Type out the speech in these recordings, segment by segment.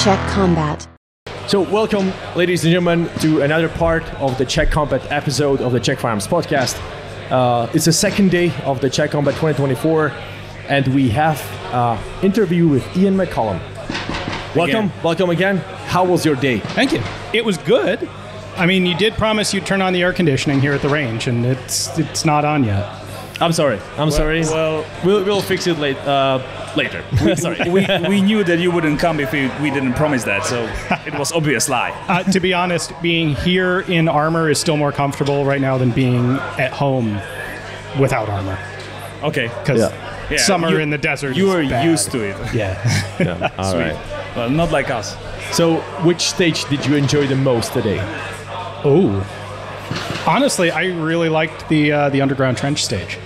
CZECH COMBAT. So welcome, ladies and gentlemen, to another part of the CZECH COMBAT episode of the CZECH FIREARMS podcast. It's the second day of the CZECH COMBAT 2024, and we have an interview with Ian Mccollum. Welcome again. How was your day? Thank you. It was good. I mean, you did promise you'd turn on the air conditioning here at the range, and it's not on yet. I'm sorry. Well, We'll fix it later. Sorry. we knew that you wouldn't come if we didn't promise that, so it was obvious lie. To be honest, being here in armor is still more comfortable right now than being at home without armor. Okay. Because summer in the desert You is are bad. used to it. Yeah. All Sweet. right. Well, not like us. So, which stage did you enjoy the most today? Oh. Honestly, I really liked the underground trench stage.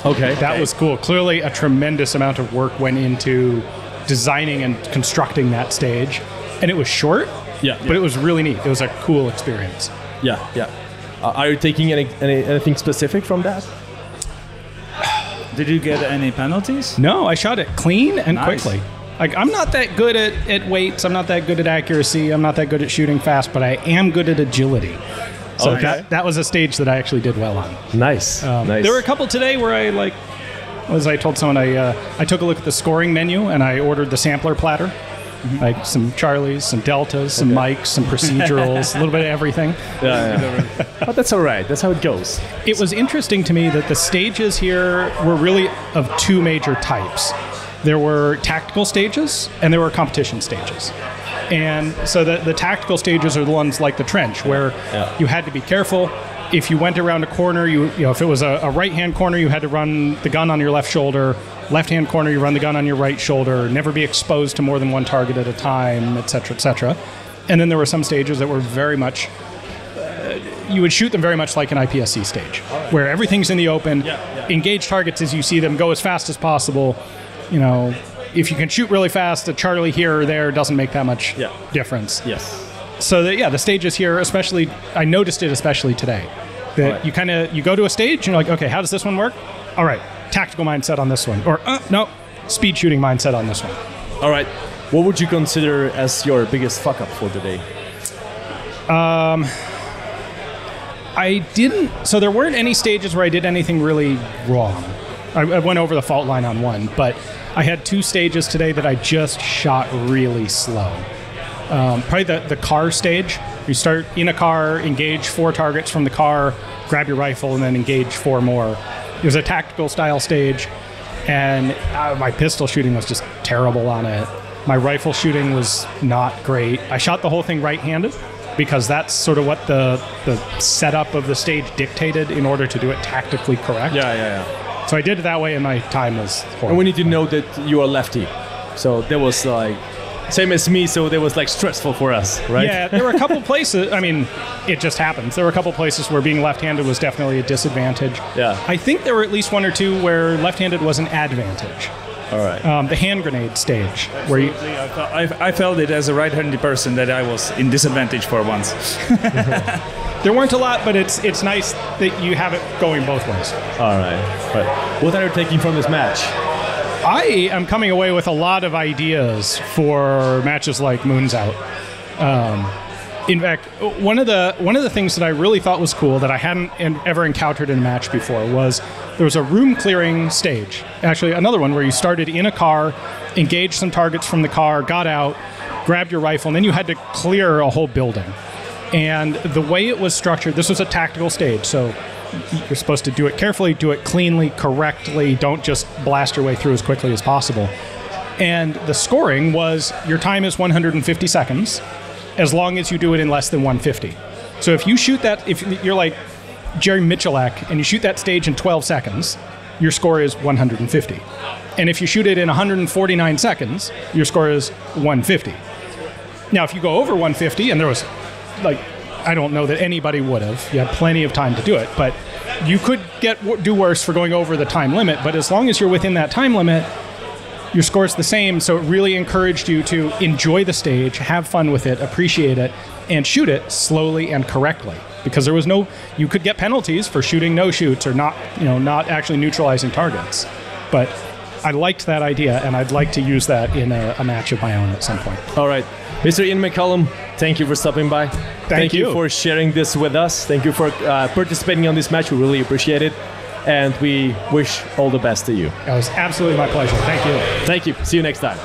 Okay. That was cool. Clearly, a tremendous amount of work went into designing and constructing that stage. And it was short, but it was really neat. It was a cool experience. Yeah. Are you taking anything specific from that? Did you get any penalties? No, I shot it clean and Nice. quickly. Like, I'm not that good at weights. I'm not that good at accuracy. I'm not that good at shooting fast, but I am good at agility. So Okay. that was a stage that I actually did well on. Nice. Nice. There were a couple today where I told someone I took a look at the scoring menu and I ordered the sampler platter. Like some Charlies, some Deltas, some Mikes, some procedurals, a little bit of everything. Yeah. But that's all right. That's how it goes. It was interesting to me that the stages here were really of two major types. There were tactical stages and there were competition stages. And so the tactical stages are the ones like the trench where you had to be careful. If you went around a corner, if it was a right-hand corner, you had to run the gun on your left shoulder. Left-hand corner, you run the gun on your right shoulder. Never be exposed to more than one target at a time, et cetera, et cetera. And then there were some stages that were very much, you would shoot them very much like an IPSC stage, where everything's in the open. Engage targets as you see them, go as fast as possible. If you can shoot really fast, a Charlie here or there doesn't make that much difference. Yes. So the stages here, especially, I noticed it especially today. That you go to a stage and you're like, okay, how does this one work? All right, tactical mindset on this one. Or, no, speed shooting mindset on this one. All right. What would you consider as your biggest fuck up for today? So there weren't any stages where I did anything really wrong. I went over the fault line on one, but I had two stages today that I just shot really slow. Probably the car stage. You start in a car, engage 4 targets from the car, grab your rifle, and then engage 4 more. It was a tactical style stage, and my pistol shooting was just terrible on it. My rifle shooting was not great. I shot the whole thing right-handed because that's sort of what the setup of the stage dictated in order to do it tactically correct. Yeah. So I did it that way, and my time was horrible. And we need to know that you are lefty. So that was like, same as me, so that was like stressful for us, right? Yeah, there were a couple places, I mean, it just happens. There were a couple places where being left-handed was definitely a disadvantage. Yeah. I think there were at least 1 or 2 where left-handed was an advantage. All right. The hand grenade stage, where you... I felt it as a right-handed person that I was in disadvantage for once. There weren't a lot, but it's nice that you have it going both ways. All right. What are you taking from this match? I am coming away with a lot of ideas for matches like Moon's Out. In fact, one of the things that I really thought was cool that I hadn't ever encountered in a match before was there was a room clearing stage. Actually, another one where you started in a car, engaged some targets from the car, got out, grabbed your rifle, and then you had to clear a whole building. And the way it was structured, this was a tactical stage, so you're supposed to do it carefully, do it cleanly, correctly, don't just blast your way through as quickly as possible. And the scoring was your time is 150 seconds, as long as you do it in less than 150. So if you shoot that, if you're like Jerry Michalak and you shoot that stage in 12 seconds, your score is 150. And if you shoot it in 149 seconds, your score is 150. Now, if you go over 150, and there was, I don't know that anybody would have. You had plenty of time to do it, but you could do worse for going over the time limit. But as long as you're within that time limit, your score's the same. So it really encouraged you to enjoy the stage, have fun with it, appreciate it, and shoot it slowly and correctly. Because there was you could get penalties for shooting no shoots or not actually neutralizing targets. But I liked that idea, and I'd like to use that in a match of my own at some point. All right. Mr. Ian McCollum, thank you for stopping by. Thank you for sharing this with us. Thank you for participating on this match. We really appreciate it. And we wish all the best to you. It was absolutely my pleasure. Thank you. Thank you. See you next time.